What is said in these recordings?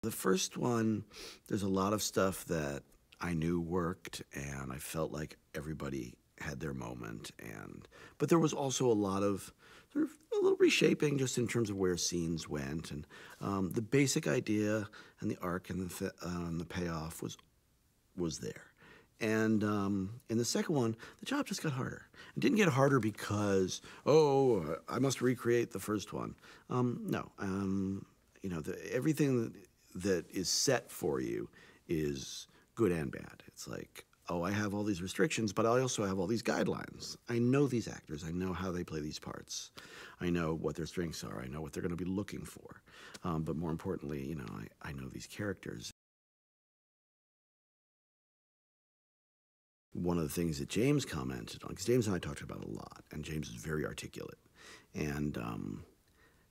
The first one, there's a lot of stuff that I knew worked, and I felt like everybody had their moment. But there was also a lot of sort of a little reshaping just in terms of where scenes went, and the basic idea and the arc and the payoff was there. And in the second one, the job just got harder. It didn't get harder because, oh, I must recreate the first one. No, you know, everything that is set for you is good and bad. It's like, oh, I have all these restrictions, but I also have all these guidelines. I know these actors. I know how they play these parts. I know what their strengths are. I know what they're going to be looking for. But more importantly, you know, I know these characters. One of the things that James commented on, because James and I talked about it a lot, and James is very articulate, and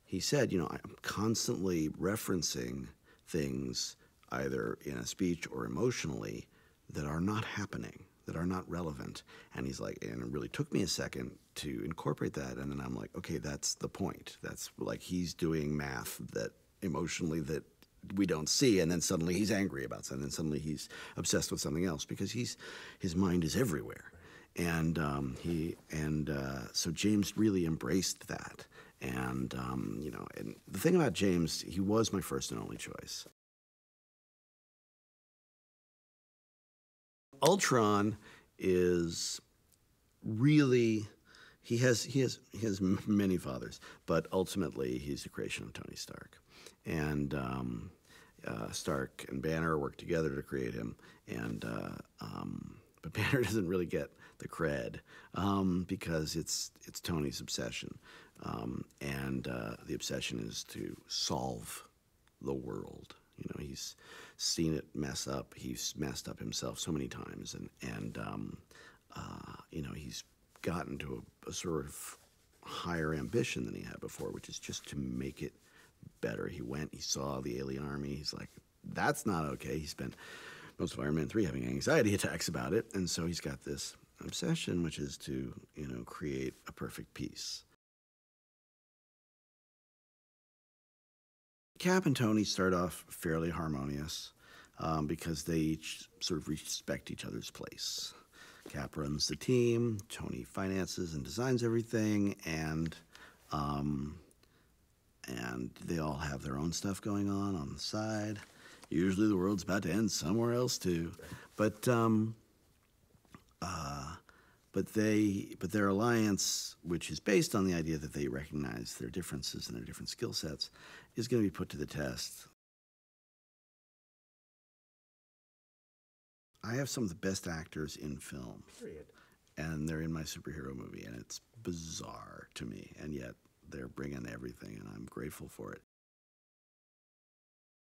he said, you know, I'm constantly referencing things either in a speech or emotionally that are not happening, that are not relevant. And he's like, and it really took me a second to incorporate that, and then I'm like, okay, that's the point. That's like he's doing math that emotionally that we don't see, and then suddenly he's angry about something, and then suddenly he's obsessed with something else because his mind is everywhere. And so James really embraced that. And you know, and the thing about James, he was my first and only choice. Ultron is really, he has many fathers, but ultimately he's the creation of Tony Stark. And Stark and Banner worked together to create him, but Banner doesn't really get the cred because it's Tony's obsession, and the obsession is to solve the world. You know, he's seen it mess up. He's messed up himself so many times, and you know, he's gotten to a sort of higher ambition than he had before, which is just to make it better. He saw the alien army. He's like, that's not okay. He spent most of Iron Man 3 having anxiety attacks about it, and so he's got this obsession, which is to, you know, create a perfect peace. Cap and Tony start off fairly harmonious because they each sort of respect each other's place. Cap runs the team, Tony finances and designs everything, and they all have their own stuff going on the side. Usually the world's about to end somewhere else too, but their alliance, which is based on the idea that they recognize their differences and their different skill sets, is going to be put to the test. I have some of the best actors in film, period, and they're in my superhero movie, and it's bizarre to me, and yet they're bringing everything, and I'm grateful for it.